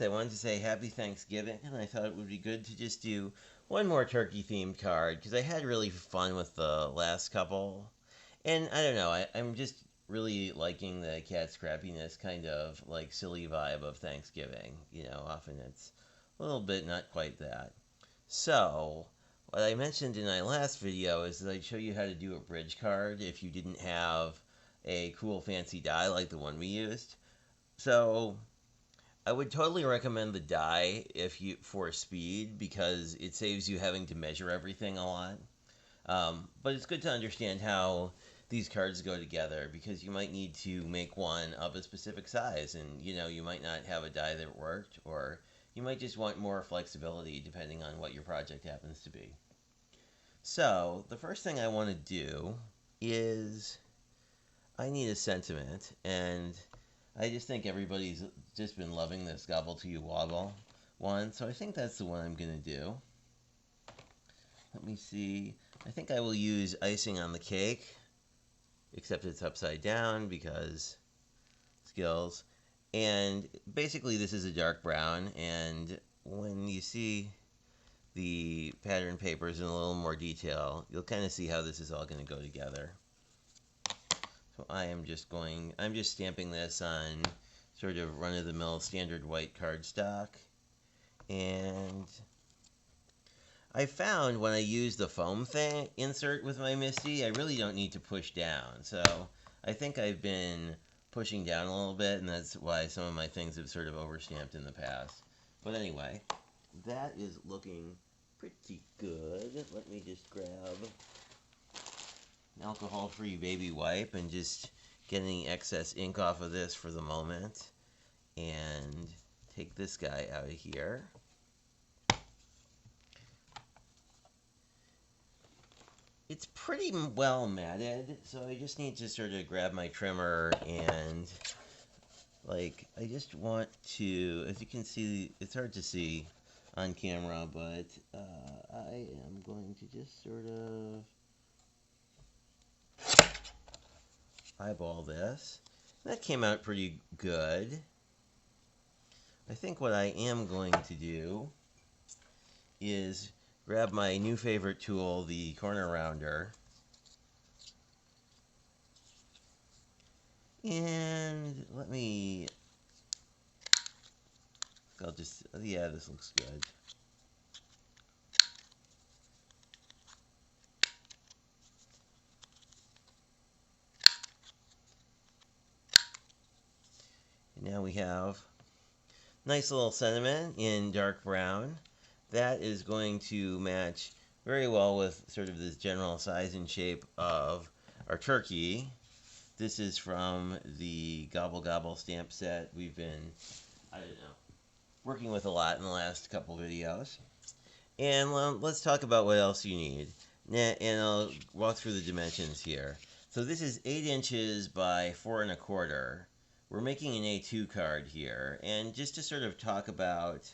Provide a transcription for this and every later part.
I wanted to say Happy Thanksgiving, and I thought it would be good to just do one more turkey-themed card, because I had really fun with the last couple. And I don't know, I'm just really liking the cat Scrappiness kind of like silly vibe of Thanksgiving. Often it's a little bit not quite that. So, what I mentioned in my last video is that I'd show you how to do a bridge card if you didn't have a cool fancy die like the one we used. So, I would totally recommend the die for speed because it saves you having to measure everything a lot. But it's good to understand how these cards go together because you might need to make one of a specific size, and you might not have a die that worked, or you might just want more flexibility depending on what your project happens to be. So the first thing I want to do is I need a sentiment, and I just think everybody's just been loving this Gobble to You Wobble one, so I think that's the one I'm going to do. Let me see. I think I will use icing on the cake, except it's upside down because skills. And basically this is a dark brown, and when you see the pattern papers in a little more detail, you'll kind of see how this is all going to go together. So I'm just stamping this on sort of run-of-the-mill standard white cardstock. And I found when I use the foam thing insert with my MISTI, I really don't need to push down. So I think I've been pushing down a little bit, and that's why some of my things have sort of overstamped in the past. But anyway, that is looking pretty good. Let me just grab an alcohol-free baby wipe and just get any excess ink off of this for the moment. And take this guy out of here. It's pretty well matted, so I just need to sort of grab my trimmer and, I just want to, as you can see, it's hard to see on camera, but I am going to just sort of eyeball this. That came out pretty good. I think what I am going to do is grab my new favorite tool, the corner rounder, and yeah, this looks good. And now we have nice little sentiment in dark brown. That is going to match very well with sort of this general size and shape of our turkey. This is from the Gobble Gobble stamp set we've been, I don't know, working with a lot in the last couple videos. And let's talk about what else you need. And I'll walk through the dimensions here. So this is 8 inches by 4 1/4. We're making an A2 card here. And just to sort of talk about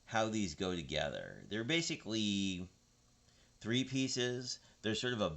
how these go together. They're basically 3 pieces. There's sort of the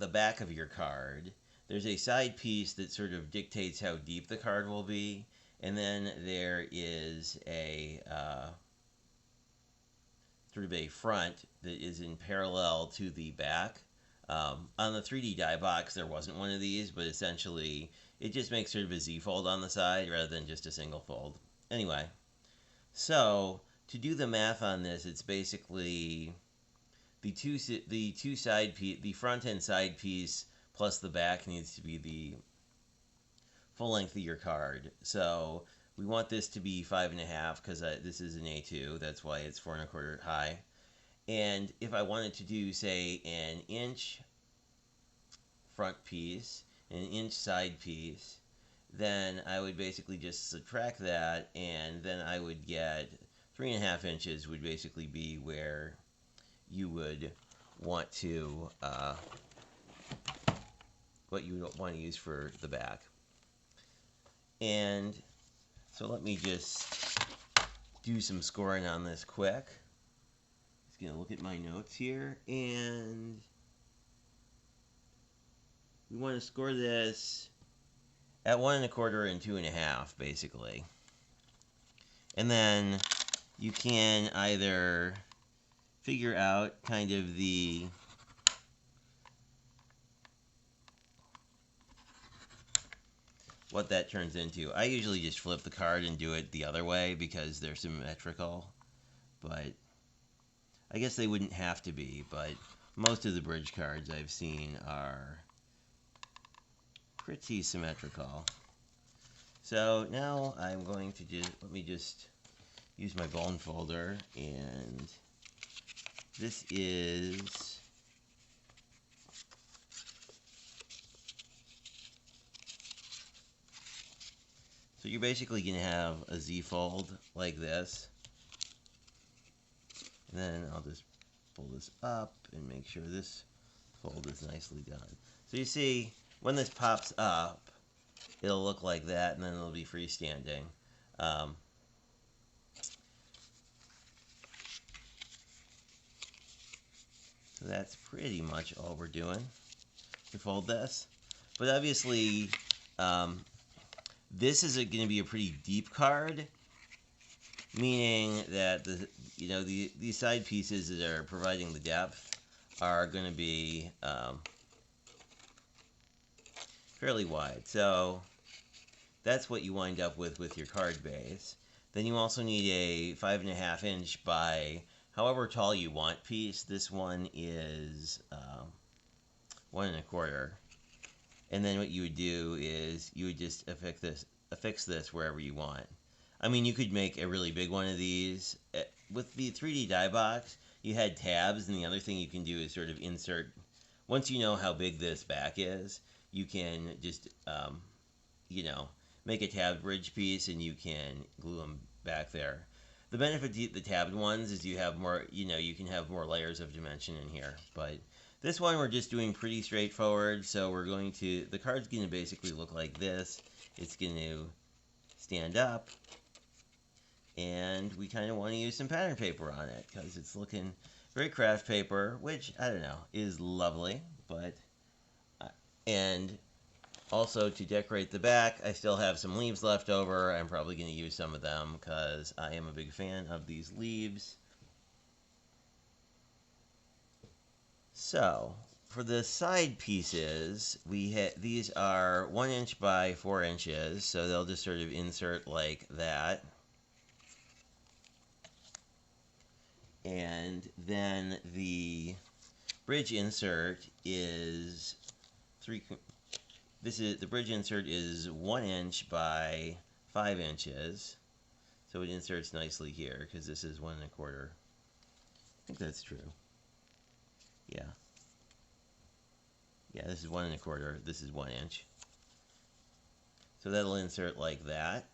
back of your card. There's a side piece that sort of dictates how deep the card will be. And then there is a sort of a front that is in parallel to the back. On the 3D die box, there wasn't one of these, but essentially it just makes sort of a Z-fold on the side rather than just a single fold. Anyway, so to do the math on this, it's basically the front and side piece plus the back needs to be the full length of your card. So we want this to be 5.5 because this is an A2. That's why it's 4 1/4 high. And if I wanted to do, say, an inch front piece and an inch side piece, then I would basically just subtract that, and then I would get 3.5 inches would basically be where you would want to, what you would want to use for the back. And so let me just do some scoring on this quick. Just gonna look at my notes here, and we want to score this at 1 1/4 and 2.5, basically. And then you can either figure out kind of what that turns into. I usually just flip the card and do it the other way because they're symmetrical, but I guess they wouldn't have to be, but most of the bridge cards I've seen are pretty symmetrical. So now I'm going to let me just use my bone folder, and this is so you're basically going to have a Z-fold like this. And then I'll just pull this up and make sure this fold is nicely done. So you see, when this pops up, it'll look like that, and then it'll be freestanding. So that's pretty much all we're doing to fold this. But obviously, this is going to be a pretty deep card, meaning that these side pieces that are providing the depth are going to be fairly wide. So that's what you wind up with your card base. Then you also need a 5.5 inch by however tall you want piece. This one is 1.25. And then what you would do is you would just affix this wherever you want. I mean, you could make a really big one of these. With the 3D die box, you had tabs, and the other thing you can do is sort of insert. Once you know how big this back is, you can just, make a tabbed bridge piece, and you can glue them back there. The benefit of the tabbed ones is you have more, you can have more layers of dimension in here. But this one we're just doing pretty straightforward, so the card's going to basically look like this. It's going to stand up, and we kind of want to use some pattern paper on it because it's looking very craft paper, which, I don't know, is lovely. But and also to decorate the back, I still have some leaves left over. I'm probably going to use some of them because I am a big fan of these leaves. So for the side pieces, these are 1 inch by 4 inches, so they'll just sort of insert like that. And then the bridge insert is the bridge insert is 1 inch by 5 inches, so it inserts nicely here because this is 1.25. I think that's true. Yeah. Yeah, this is 1.25. This is 1 inch. So that'll insert like that.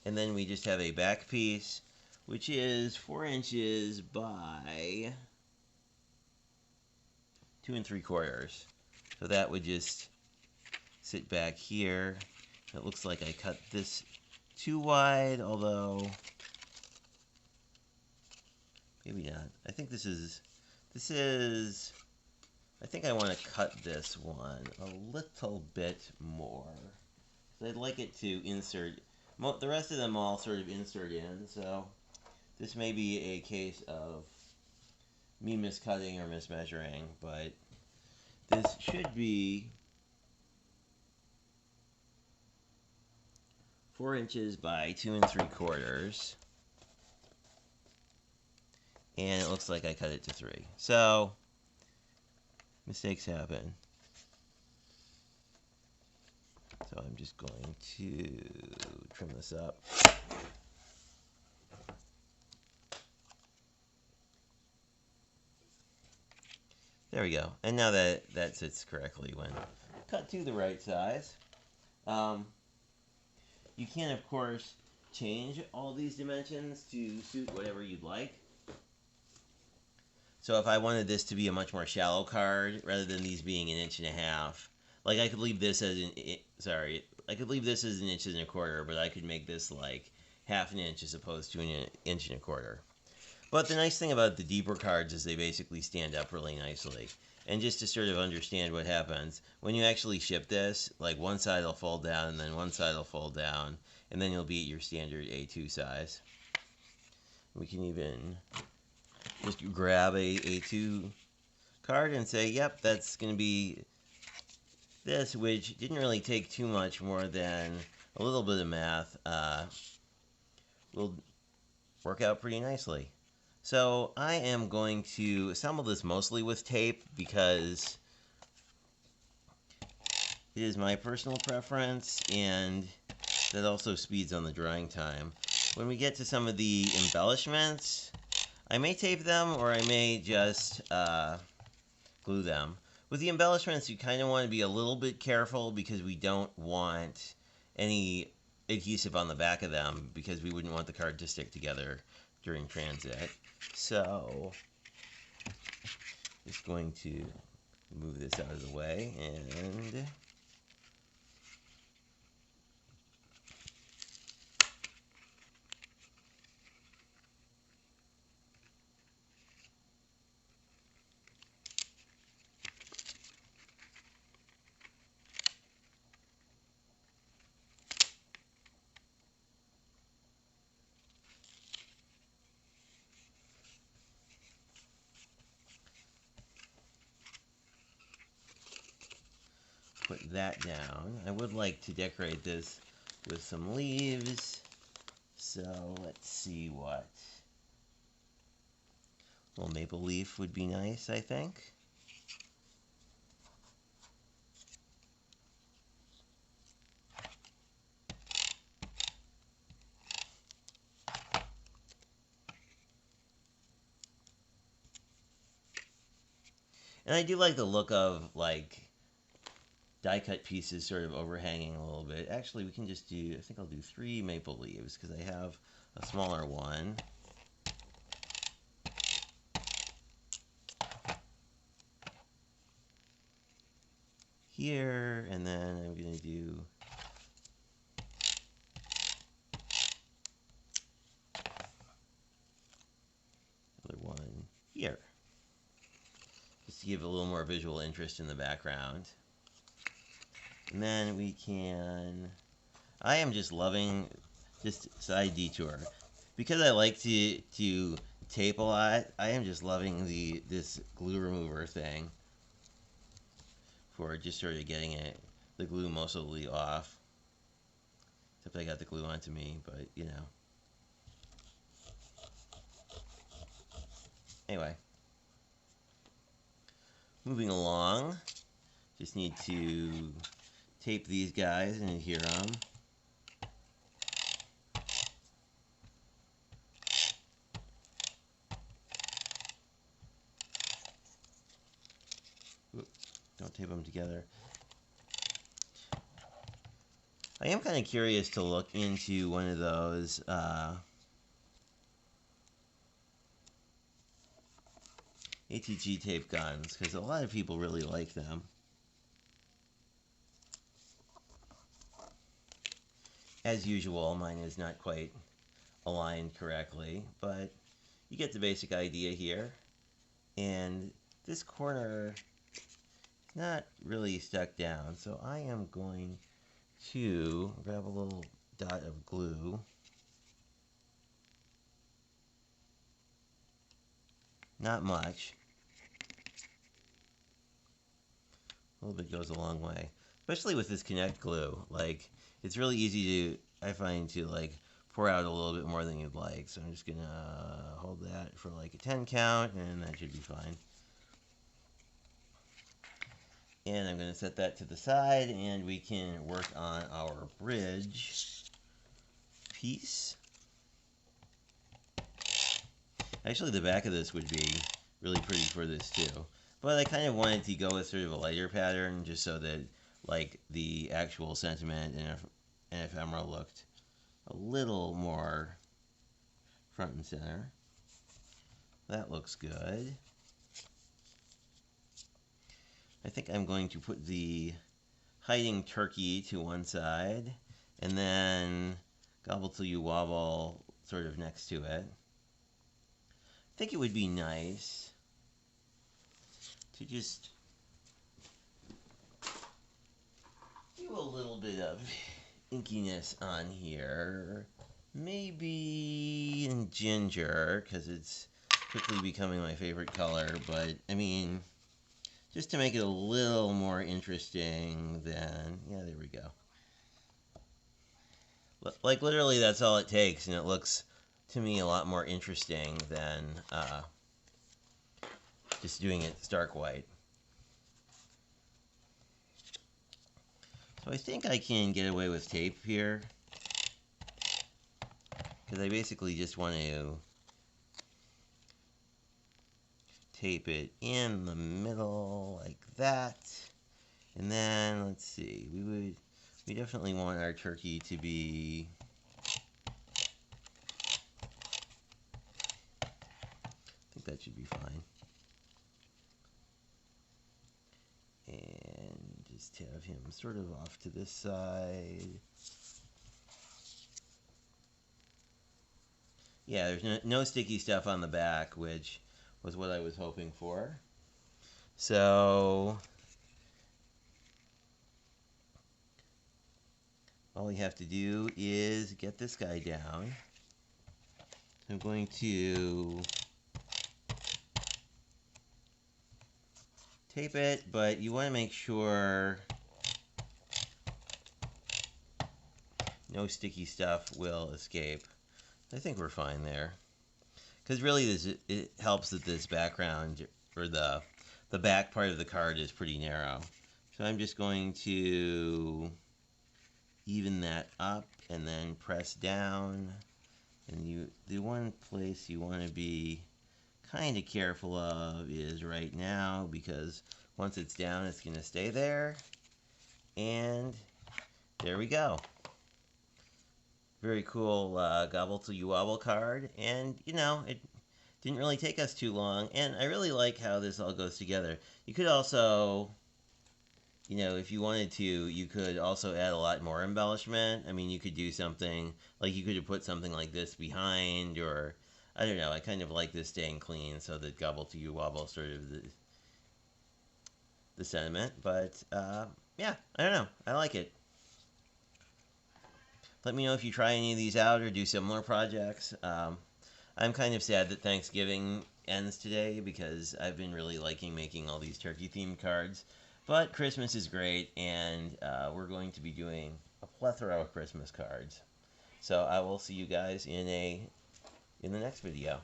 And then we just have a back piece, which is 4 inches by 2.75. So that would just sit back here. It looks like I cut this too wide, although maybe not. I think I think I want to cut this one a little bit more. So I'd like it to insert, the rest of them all sort of insert in, so this may be a case of me miscutting or mismeasuring, but this should be 4 inches by 2.75. And it looks like I cut it to 3. So mistakes happen. So I'm just going to trim this up. There we go. And now that sits correctly when cut to the right size. You can, of course, change all these dimensions to suit whatever you'd like. So if I wanted this to be a much more shallow card, rather than these being 1.5 inches, like I could leave this as I could leave this as 1.25 inches, but I could make this like 1/2 inch as opposed to 1.25 inches. But the nice thing about the deeper cards is they basically stand up really nicely. And just to sort of understand what happens, when you actually ship this, like one side will fold down and then one side will fold down, and then you'll be at your standard A2 size. We can even just grab a A2 card and say, yep, that's going to be this, which didn't really take too much more than a little bit of math. Will work out pretty nicely. So I am going to assemble this mostly with tape because it is my personal preference, and that also speeds on the drying time. When we get to some of the embellishments, I may tape them or I may just glue them. With the embellishments, you kind of want to be a little bit careful because we don't want any adhesive on the back of them because we wouldn't want the card to stick together during transit. So, just going to move this out of the way and put that down. I would like to decorate this with some leaves. So let's see what. A little maple leaf would be nice, I think. And I do like the look of like die cut pieces sort of overhanging a little bit. Actually, we can just do, I think I'll do 3 maple leaves because I have a smaller one. Here, and then I'm going to do another one here. Just to give a little more visual interest in the background. And then we can, I am just loving, just side detour. Because I like to tape a lot, I am just loving this glue remover thing for just sort of getting the glue mostly off. Except I got the glue onto me, but you know. Anyway. Moving along. Just need to tape these guys and adhere them. Don't tape them together. I am kind of curious to look into one of those ATG tape guns because a lot of people really like them. As usual, mine is not quite aligned correctly, but you get the basic idea here. And this corner is not really stuck down, so I am going to grab a little dot of glue. Not much. A little bit goes a long way. Especially with this Connect glue. Like, it's really easy to, I find, to like pour out a little bit more than you'd like. So I'm just going to hold that for like a 10 count, and that should be fine. And I'm going to set that to the side, and we can work on our bridge piece. Actually, the back of this would be really pretty for this too. But I kind of wanted to go with sort of a lighter pattern just so that like the actual sentiment and ephemera looked a little more front and center. That looks good. I think I'm going to put the hiding turkey to one side and then Gobble till you wobble sort of next to it. I think it would be nice to just little bit of inkiness on here. Maybe in ginger, because it's quickly becoming my favorite color. But, I mean, just to make it a little more interesting than... Yeah, there we go. Like, literally, that's all it takes, and it looks, to me, a lot more interesting than just doing it stark white. So I think I can get away with tape here, because I basically just want to tape it in the middle like that. And then, let's see, we definitely want our turkey to be... I think that should be fine. And just have him sort of off to this side. Yeah, there's no sticky stuff on the back, which was what I was hoping for. So all we have to do is get this guy down. I'm going to tape it, but you want to make sure no sticky stuff will escape. I think we're fine there. Because really it helps that this background, or the back part of the card is pretty narrow. So I'm just going to even that up and then press down. And the one place you want to be kind of careful of is right now, because once it's down, it's going to stay there. And there we go. Very cool Gobble till you wobble card. And, you know, it didn't really take us too long. And I really like how this all goes together. You could also, you know, if you wanted to, you could also add a lot more embellishment. I mean, you could do something, like you could have put something like this behind, or, I don't know, I kind of like this staying clean, so that Gobble till you wobble sort of the sentiment. But, yeah, I don't know, I like it. Let me know if you try any of these out or do similar projects. I'm kind of sad that Thanksgiving ends today, because I've been really liking making all these turkey-themed cards. But Christmas is great, and we're going to be doing a plethora of Christmas cards. So I will see you guys in the next video.